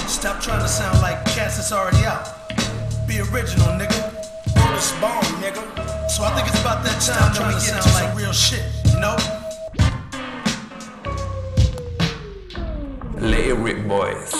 Stop trying to sound like cats that's already out. Be original, nigga. It's bomb, nigga. So I think it's about that time that we get into some real shit, you know? Little Rick Boys.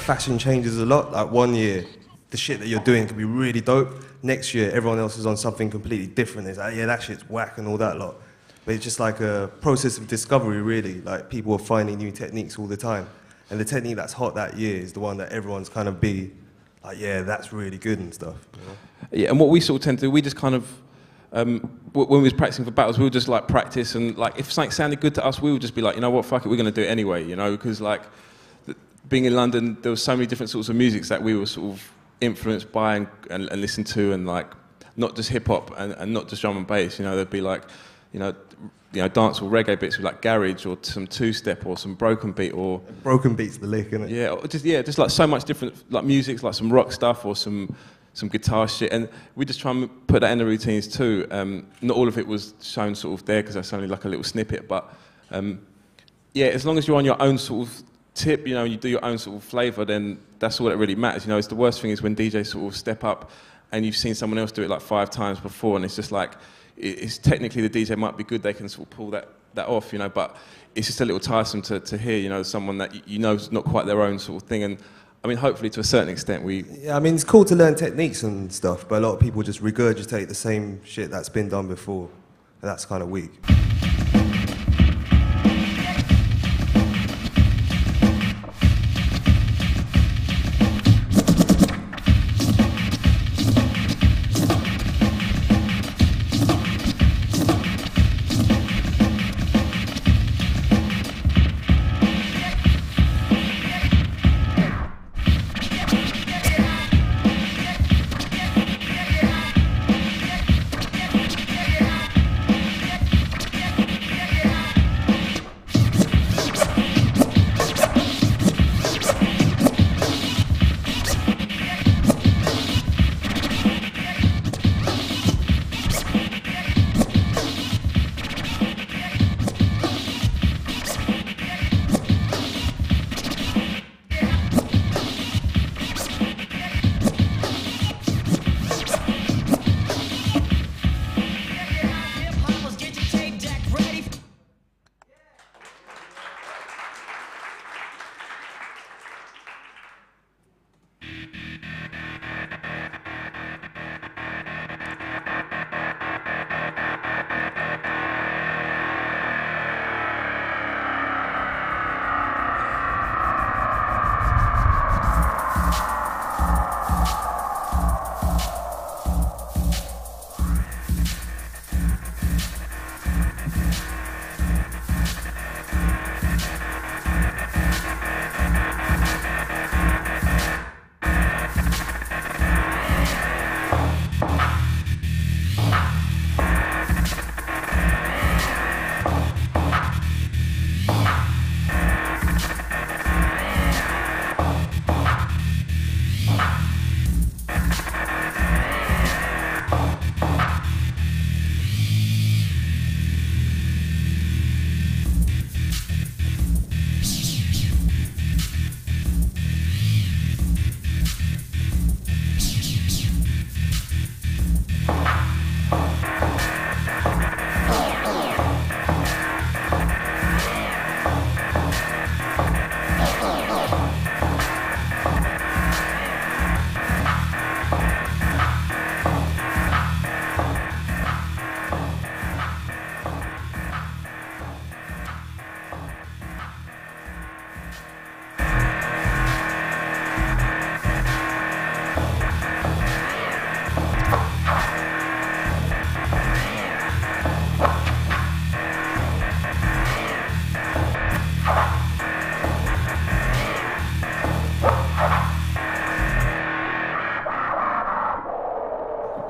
Fashion changes a lot. Like 1 year, the shit that you're doing could be really dope. Next year, everyone else is on something completely different. It's like, yeah, that shit's whack and all that lot. But it's just like a process of discovery, really. Like people are finding new techniques all the time. And the technique that's hot that year is the one that everyone's kind of be like, yeah, that's really good and stuff. You know? Yeah, and what we sort of tend to do, we just kind of, when we was practicing for battles, we would just like practice and like if something sounded good to us, we would just be like, you know what, fuck it, we're going to do it anyway, you know, because like, being in London, there were so many different sorts of musics that we were sort of influenced by and listened to, and like not just hip hop and not just drum and bass. You know, there'd be like, you know, dance or reggae bits with like garage or some two-step or some broken beat or broken beat's the lick, isn't it? Yeah, or just like so much different like music, like some rock stuff or some guitar shit, and we just try and put that in the routines too. Not all of it was shown sort of there because that's only like a little snippet, but yeah, as long as you're on your own sort of tip, you know, you do your own sort of flavour, then that's all that really matters. You know, it's the worst thing is when DJs sort of step up and you've seen someone else do it like 5 times before, and it's just like, it's technically the DJ might be good, they can sort of pull that off, you know, but it's just a little tiresome to hear, you know, someone that you know is not quite their own sort of thing. And I mean, hopefully to a certain extent we... Yeah, I mean, it's cool to learn techniques and stuff, but a lot of people just regurgitate the same shit that's been done before, and that's kind of weak.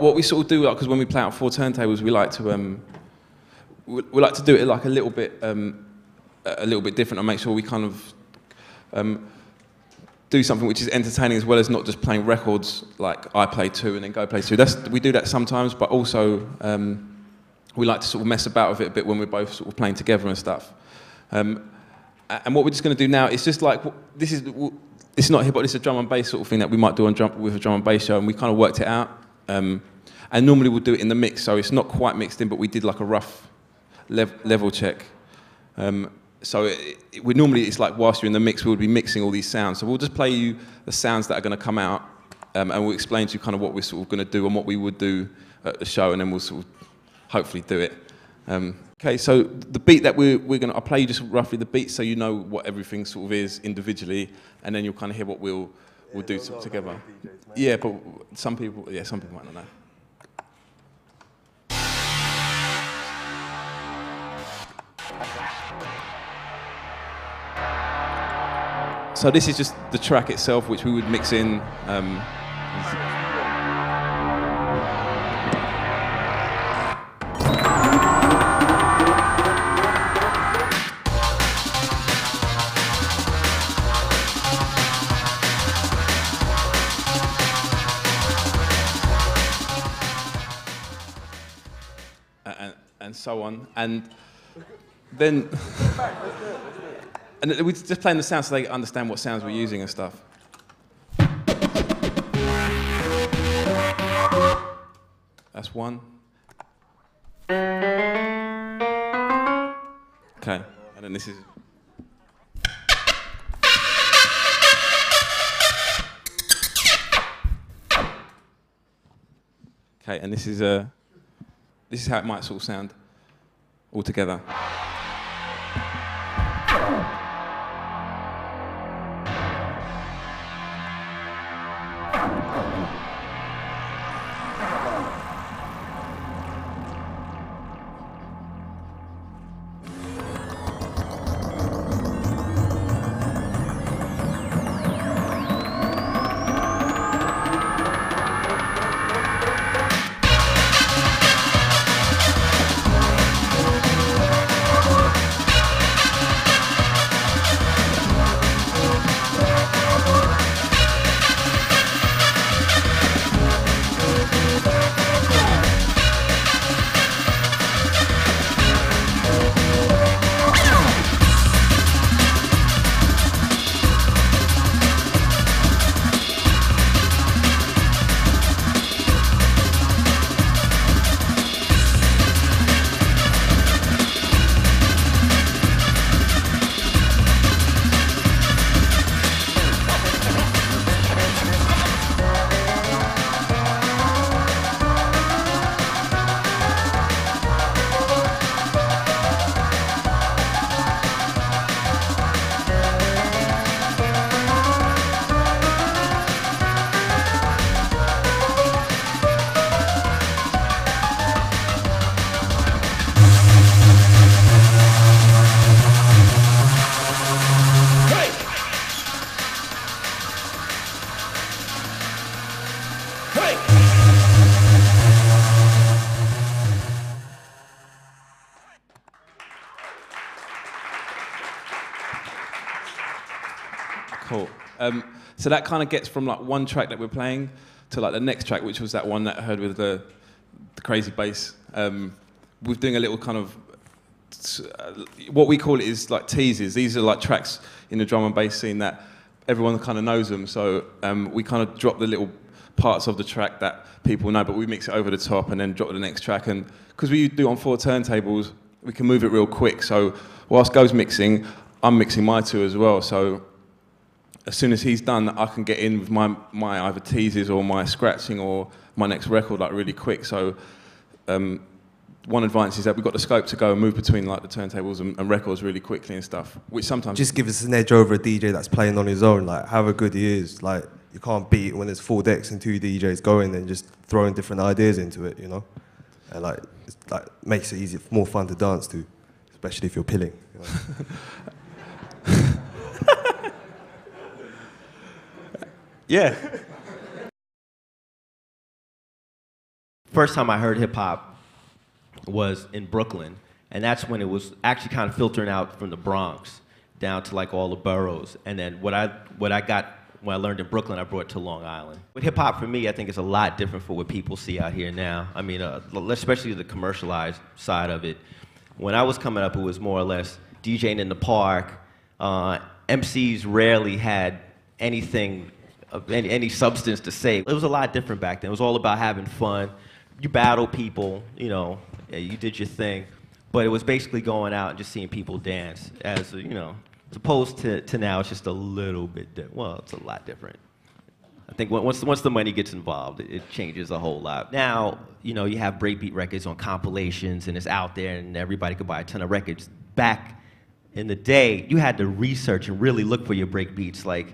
what we sort of do, because when we play out four turntables, we like to do it like a little bit different and make sure we kind of do something which is entertaining as well as not just playing records like I play two and then Go play two. We do that sometimes, but also we like to sort of mess about with it a bit when we're both sort of playing together and stuff. And what we're just going to do now is just like, it's not hip hop, it's a drum and bass sort of thing that we might do with a drum and bass show, and we kind of worked it out. And normally we'll do it in the mix, so it's not quite mixed in, but we did like a rough level check. So it's like whilst you're in the mix, we would be mixing all these sounds. So we'll just play you the sounds that are going to come out, and we'll explain to you kind of what we're sort of going to do and what we would do at the show, and then we'll sort of hopefully do it. Okay, so the beat that I'll play you just roughly the beat so you know what everything sort of is individually, and then you'll kind of hear what we'll do together. Yeah, but some people might not know. So this is just the track itself, which we would mix in. And so on, and then and we're just playing the sounds so they understand what sounds we're using and stuff. That's one. Okay, and then this is. Okay, and this is how it might sort of sound all together. Cool. So that kind of gets from like one track that we're playing to like the next track, which was that one that I heard with the crazy bass. We're doing a little kind of, what we call it is like teasers. These are like tracks in the drum and bass scene that everyone kind of knows them. So we kind of drop the little parts of the track that people know, but we mix it over the top and then drop the next track. And because we do on four turntables, we can move it real quick. So whilst Go's mixing, I'm mixing my two as well. So as soon as he's done, I can get in with my either teases or my scratching or my next record like really quick. So one advantage is that we've got the scope to go and move between like the turntables and records really quickly and stuff, which sometimes just give us an edge over a DJ that's playing on his own. Like however good he is, like you can't beat it when there's 4 decks and 2 DJs going and just throwing different ideas into it, you know. And like it's like makes it easier, more fun to dance to, especially if you're pilling. You know? Yeah. first time I heard hip hop was in Brooklyn, and that's when it was actually kind of filtering out from the Bronx down to like all the boroughs. And then what I got when I learned in Brooklyn, I brought to Long Island. But hip hop for me, I think is a lot different from what people see out here now. I mean, especially the commercialized side of it. When I was coming up, it was more or less DJing in the park. MCs rarely had anything of any substance to say. It was a lot different back then. It was all about having fun. You battled people, you know, you did your thing. But it was basically going out and just seeing people dance, as you know, as opposed to now. It's just a little bit different. Well, it's a lot different. I think once the money gets involved, it changes a whole lot. Now, you know, you have breakbeat records on compilations, and it's out there, and everybody could buy a ton of records. Back in the day, you had to research and really look for your breakbeats. Like,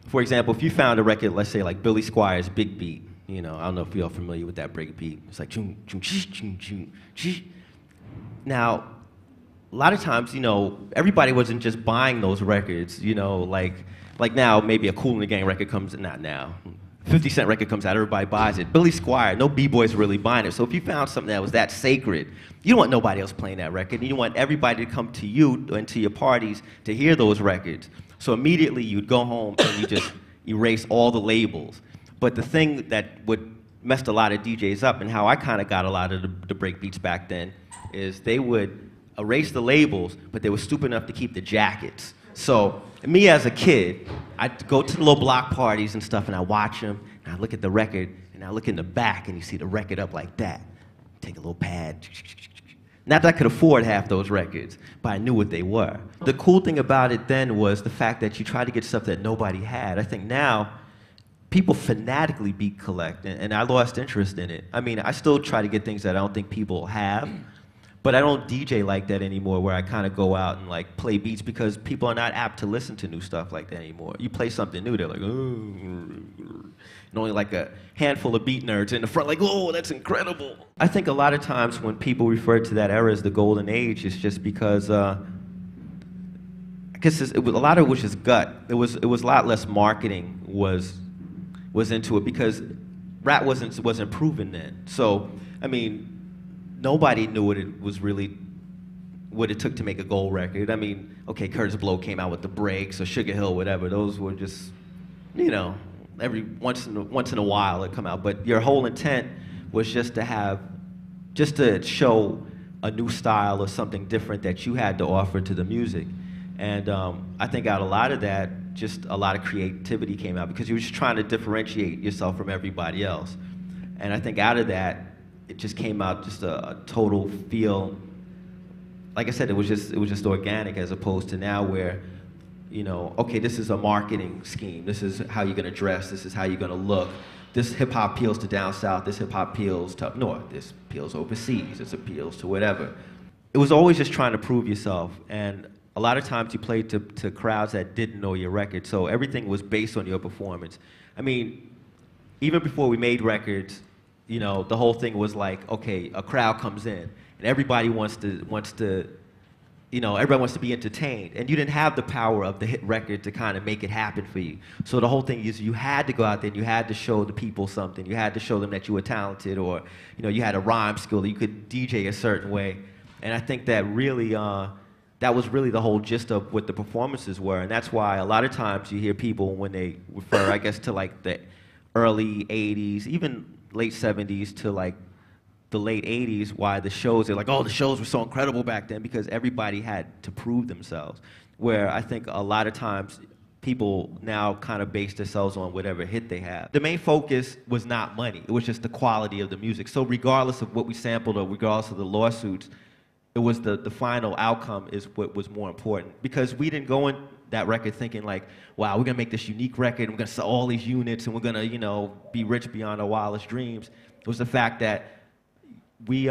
for example, if you found a record, let's say like Billy Squire's Big Beat, you know, I don't know if you're familiar with that breakbeat. It's like choom, choom, choom, choom, choom. Now, a lot of times, you know, everybody wasn't just buying those records, you know, like now, maybe a Kool and the Gang record comes, not now, 50 Cent record comes out, everybody buys it. Billy Squiire, no B-boys really buying it. So if you found something that was that sacred, you don't want nobody else playing that record. You want everybody to come to you and to your parties to hear those records. So immediately you'd go home and you just erase all the labels. But the thing that would messed a lot of DJs up, and how I kind of got a lot of the breakbeats back then, is they would erase the labels, but they were stupid enough to keep the jackets. So me as a kid, I'd go to the little block parties and stuff, and I watch them, and I look at the record, and I look in the back, and you see the record up like that. Take a little pad. Not that I could afford half those records, but I knew what they were. The cool thing about it then was the fact that you try to get stuff that nobody had. I think now, people fanatically beat collect, and I lost interest in it. I mean, I still try to get things that I don't think people have, but I don't DJ like that anymore, where I kind of go out and like play beats, because people are not apt to listen to new stuff like that anymore. You play something new, they're like, oh, and only like a handful of beat nerds in the front like, oh, that's incredible. I think a lot of times when people refer to that era as the golden age, it's just because I guess a lot of it was just gut. It was a lot less marketing was into it, because rap wasn't proven then. So I mean, nobody knew what it took to make a gold record. I mean, okay, Curtis Blow came out with the Breaks or Sugar Hill, whatever. Those were just, you know, every once in a while it'd come out. But your whole intent was just to show a new style or something different that you had to offer to the music. And I think out of a lot of that, just a lot of creativity came out, because you were just trying to differentiate yourself from everybody else. And I think out of that, it just came out just a total feel. Like I said, it was just organic, as opposed to now where, you know, okay, this is a marketing scheme. This is how you're gonna dress. This is how you're gonna look. This hip hop appeals to down south. This hip hop appeals to up north. This appeals overseas. This appeals to whatever. It was always just trying to prove yourself, and a lot of times you played to crowds that didn't know your record. So everything was based on your performance. I mean, even before we made records, you know, the whole thing was like, okay, a crowd comes in, and everybody wants to, you know, everybody wants to be entertained, and you didn't have the power of the hit record to kind of make it happen for you. So the whole thing is, you had to go out there and you had to show the people something. You had to show them that you were talented, or, you know, you had a rhyme skill, that you could DJ a certain way. And I think that really, that was really the whole gist of what the performances were, and that's why a lot of times you hear people, when they refer, I guess, to like the early 80s, even late 70s to like the late 80s, why the shows, they're like, oh, the shows were so incredible back then, because everybody had to prove themselves. Where I think a lot of times people now kind of base themselves on whatever hit they have. The main focus was not money, it was just the quality of the music. So regardless of what we sampled, or regardless of the lawsuits, it was the final outcome is what was more important. Because we didn't go in that record thinking like, wow, we're gonna make this unique record, and we're gonna sell all these units, and we're gonna, you know, be rich beyond our wildest dreams. It was the fact that we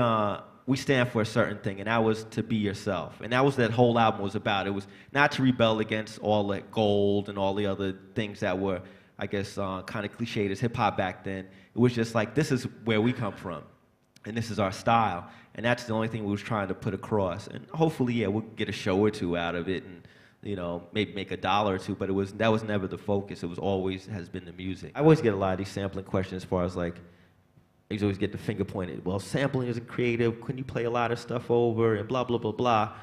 stand for a certain thing, and that was to be yourself. And that was that whole album was about. It was not to rebel against all that gold and all the other things that were, I guess, kind of cliched as hip-hop back then. It was just like, this is where we come from, and this is our style. And that's the only thing we was trying to put across. And hopefully, yeah, we'll get a show or two out of it, and, you know, maybe make $1 or $2, but that was never the focus. It was always has been the music. I always get a lot of these sampling questions as far as like, I used to always get the finger pointed. Well, sampling isn't creative. Couldn't you play a lot of stuff over and blah, blah, blah, blah.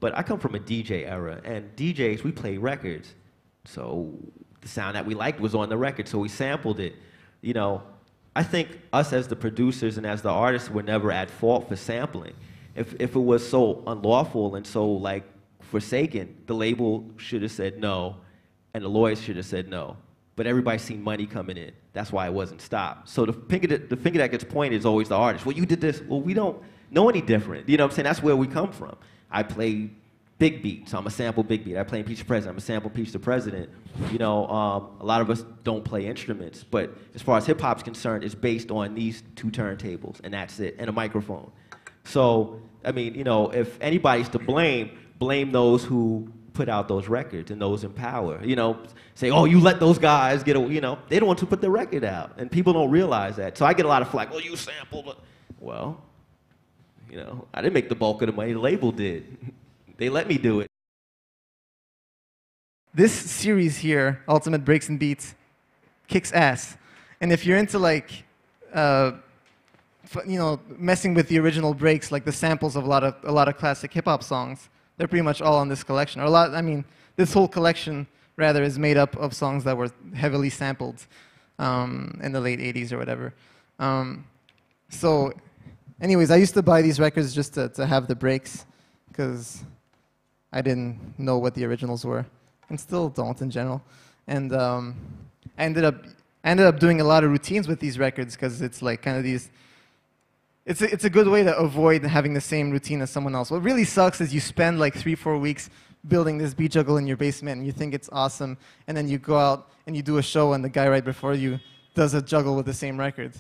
But I come from a DJ era, and DJs, we play records. So the sound that we liked was on the record, so we sampled it. You know, I think us as the producers and as the artists were never at fault for sampling. If it was so unlawful and so like forsaken, the label should have said no, and the lawyers should have said no. But everybody's seen money coming in. That's why it wasn't stopped. So the finger that gets pointed is always the artist. Well, you did this. Well, we don't know any different. You know what I'm saying? That's where we come from. I play big beat, so I'm a sample big beat. I play Impeach the President, I'm a sample Impeach the President. You know, a lot of us don't play instruments, but as far as hip hop's concerned, it's based on these two turntables, and that's it, and a microphone. So, I mean, you know, if anybody's to blame, blame those who put out those records and those in power. You know, say, oh, you let those guys get, you know, they don't want to put the record out, and people don't realize that. So I get a lot of flack, well, you sampled. Well, you know, I didn't make the bulk of the money, the label did. They let me do it. This series here, Ultimate Breaks and Beats, kicks ass. And if you're into like, you know, messing with the original breaks, like the samples of a lot of classic hip hop songs, they're pretty much all on this collection. Or a lot, I mean, this whole collection rather is made up of songs that were heavily sampled in the late '80s or whatever. So, anyways, I used to buy these records just to have the breaks, because I didn't know what the originals were, and still don't in general. And I ended up doing a lot of routines with these records, because it's like kind of these. It's a good way to avoid having the same routine as someone else. What really sucks is you spend like 3-4 weeks building this beat juggle in your basement, and you think it's awesome, and then you go out and you do a show, and the guy right before you does a juggle with the same record.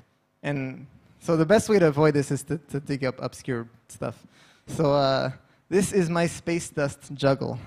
And so the best way to avoid this is to dig up obscure stuff. So. This is my Space Dust juggle.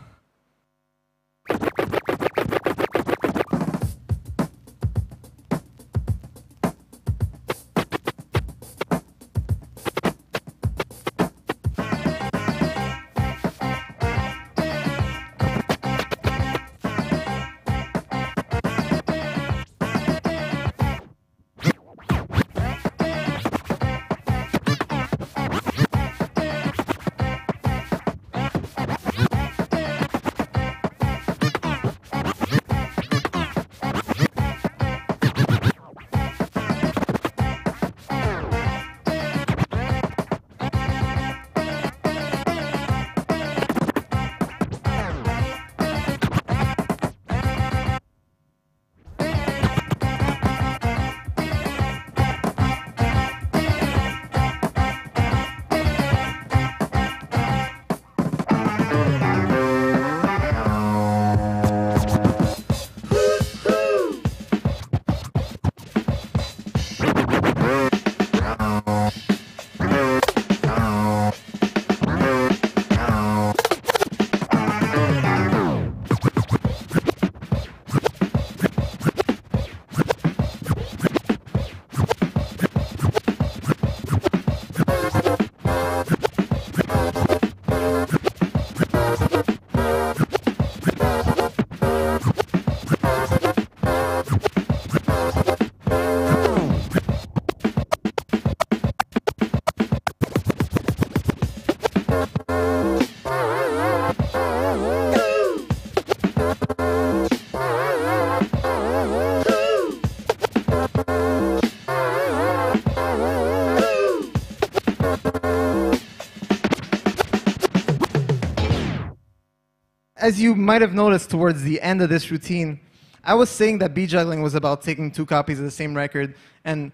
As you might have noticed towards the end of this routine, I was saying that beat juggling was about taking two copies of the same record and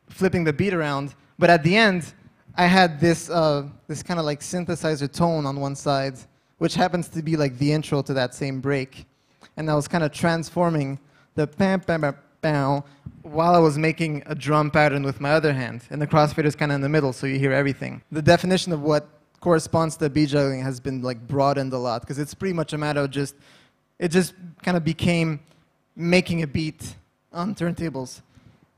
flipping the beat around. But at the end, I had this kind of like synthesizer tone on one side, which happens to be like the intro to that same break. And I was kind of transforming the pam pam pam pam while I was making a drum pattern with my other hand. And the crossfader is kind of in the middle, so you hear everything. The definition of what corresponds to beat juggling has been like broadened a lot, because it's pretty much a matter of it just kind of became making a beat on turntables.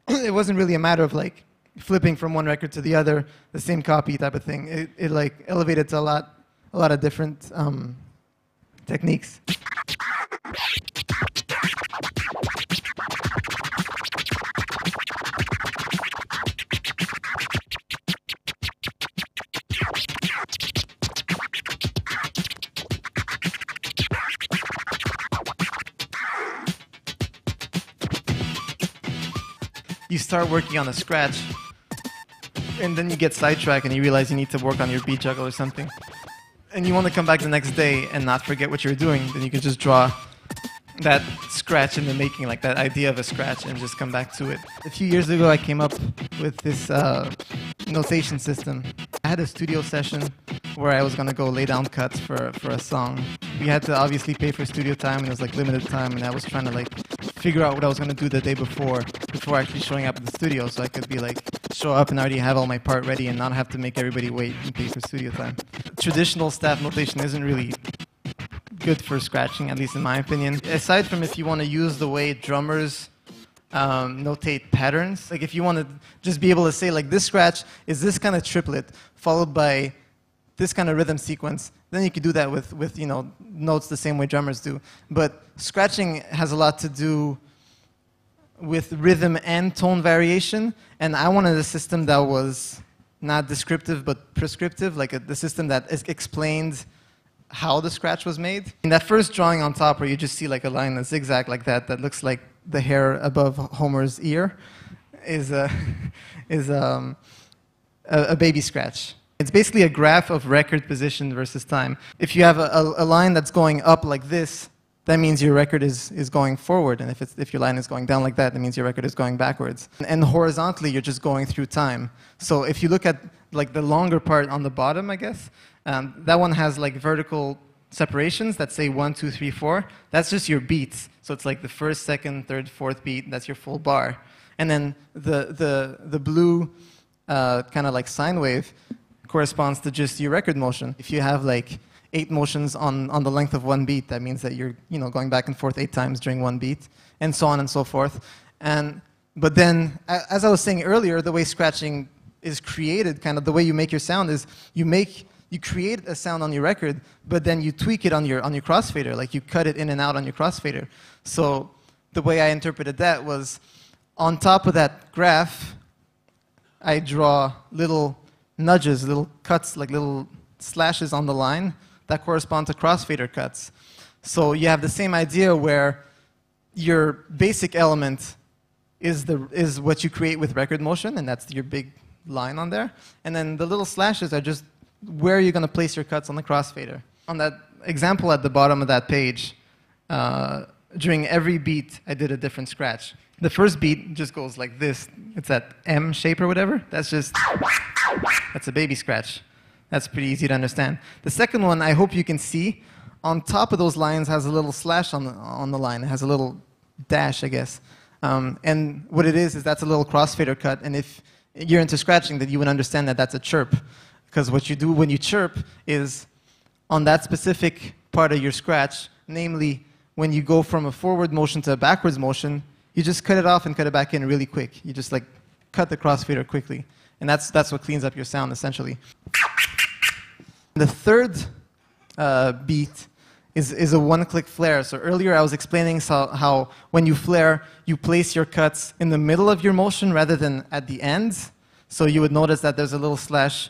It wasn't really a matter of like flipping from one record to the other, the same copy type of thing. It like elevated to a lot of different techniques. you start working on a scratch, and then you get sidetracked and you realize you need to work on your beat juggle or something, and you want to come back the next day and not forget what you're doing, then you can just draw that scratch in the making, like that idea of a scratch, and just come back to it. A few years ago, I came up with this notation system. I had a studio session where I was going to go lay down cuts for a song. We had to obviously pay for studio time, and it was like limited time, and I was trying to like figure out what I was going to do the day before actually showing up at the studio, so I could be like show up and already have all my part ready and not have to make everybody wait and pay for studio time. Traditional staff notation isn't really good for scratching, at least in my opinion. Aside from if you want to use the way drummers notate patterns, like if you want to just be able to say like this scratch is this kind of triplet followed by this kind of rhythm sequence, then you could do that with you know, notes the same way drummers do. But scratching has a lot to do with rhythm and tone variation, and I wanted a system that was not descriptive but prescriptive, like the system that explained how the scratch was made. In that first drawing on top where you just see like a line that's zigzag like that looks like the hair above Homer's ear is a baby scratch. It's basically a graph of record position versus time. If you have a line that's going up like this, that means your record is going forward, and if your line is going down like that means your record is going backwards. And horizontally, you're just going through time. So if you look at like the longer part on the bottom, I guess, that one has like vertical separations that say 1, 2, 3, 4. That's just your beats. So it's like the first, second, third, fourth beat. That's your full bar. And then the blue kind of like sine wave corresponds to just your record motion. If you have like 8 motions on the length of one beat, that means that you're going back and forth 8 times during one beat, and so on and so forth. But then, as I was saying earlier, the way scratching is created, kind of the way you make your sound is you create a sound on your record, but then you tweak it on your crossfader, like you cut it in and out on your crossfader. So the way I interpreted that was, on top of that graph, I draw little nudges, little cuts, like little slashes on the line that correspond to crossfader cuts. So you have the same idea where your basic element is what you create with record motion, and that's your big line on there. And then the little slashes are just where you're going to place your cuts on the crossfader. On that example at the bottom of that page, during every beat, I did a different scratch. The first beat just goes like this. It's that M shape or whatever. That's a baby scratch. That's pretty easy to understand. The second one, I hope you can see, on top of those lines has a little slash on the line. It has a little dash, I guess. And what it is that's a little crossfader cut. And if you're into scratching, then you would understand that that's a chirp. Because what you do when you chirp is, on that specific part of your scratch, namely when you go from a forward motion to a backwards motion, you just cut it off and cut it back in really quick. You just like cut the crossfader quickly. And that's what cleans up your sound, essentially. The third beat is a one-click flare. So earlier I was explaining how when you flare, you place your cuts in the middle of your motion rather than at the ends. So you would notice that there's a little slash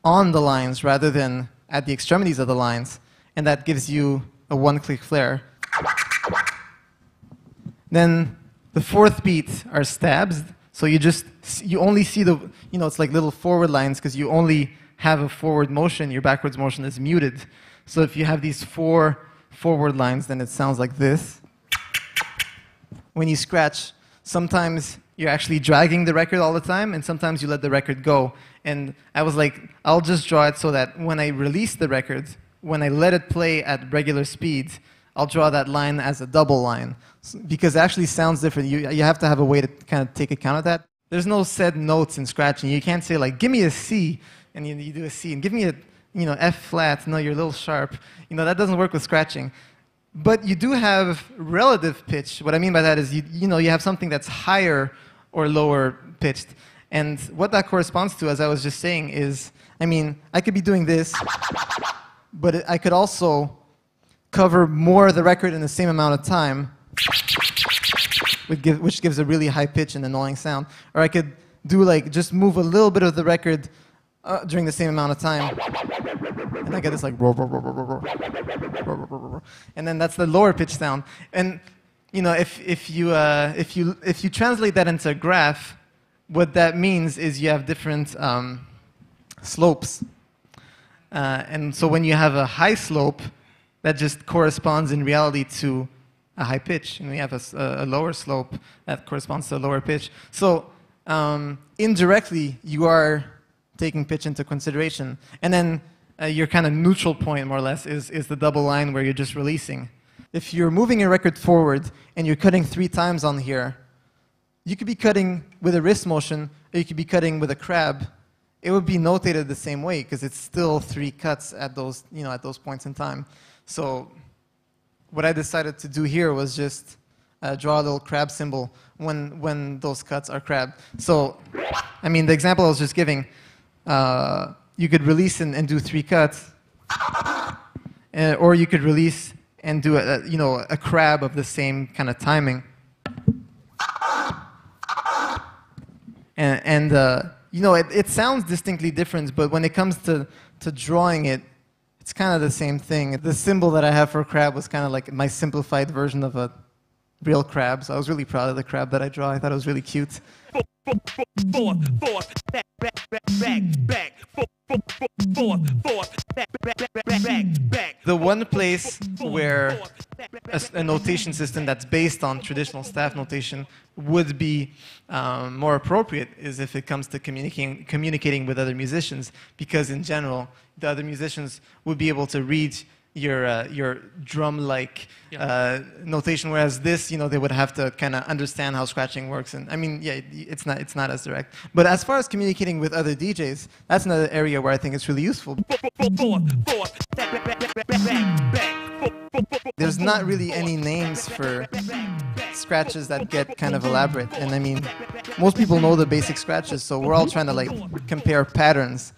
on the lines rather than at the extremities of the lines. And that gives you a one-click flare. Then the fourth beat are stabs. So you only see it's like little forward lines because you only have a forward motion. Your backwards motion is muted. So if you have these 4 forward lines, then it sounds like this. When you scratch, sometimes you're actually dragging the record all the time, and sometimes you let the record go. And I was like, I'll just draw it so that when I release the record, when I let it play at regular speed, I'll draw that line as a double line. Because it actually sounds different. You have to have a way to kind of take account of that. There's no set notes in scratching. You can't say like, give me a C, and you do a C, and give me a F flat. No, you're a little sharp. That doesn't work with scratching. But you do have relative pitch. What I mean by that is you have something that's higher or lower pitched. And what that corresponds to, as I was just saying, is, I could be doing this, but I could also cover more of the record in the same amount of time, which gives a really high pitch and annoying sound. Or I could do just move a little bit of the record during the same amount of time, and I get this like, and then that's the lower pitch sound. And if you translate that into a graph, what that means is you have different slopes. And so when you have a high slope, that just corresponds in reality to a high pitch. And we have a lower slope that corresponds to a lower pitch. So indirectly, you are taking pitch into consideration. And then your kind of neutral point, more or less, is the double line where you're just releasing. If you're moving your record forward and you're cutting 3 times on here, you could be cutting with a wrist motion, or you could be cutting with a crab. It would be notated the same way because it's still 3 cuts at those, at those points in time. So what I decided to do here was just draw a little crab symbol when those cuts are crab. So, I mean, the example I was just giving, you could release and do 3 cuts, or you could release and do a crab of the same kind of timing. And it sounds distinctly different, but when it comes to drawing it, it's kind of the same thing. The symbol that I have for crab was kind of like my simplified version of a real crab, so I was really proud of the crab that I draw. I thought it was really cute. The one place where a notation system that's based on traditional staff notation would be more appropriate is if it comes to communicating with other musicians, because in general, the other musicians would be able to read your drum-like notation, whereas this, they would have to kind of understand how scratching works. And I mean, yeah, it's not as direct. But as far as communicating with other DJs, that's another area where I think it's really useful. There's not really any names for scratches that get kind of elaborate. And I mean, most people know the basic scratches, so we're all trying to like compare patterns.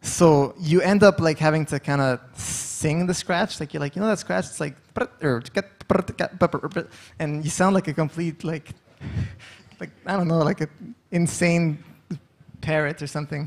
So you end up like having to kind of sing the scratch, like you're like, that scratch, it's like, and you sound like a complete like I don't know, like an insane parrot or something.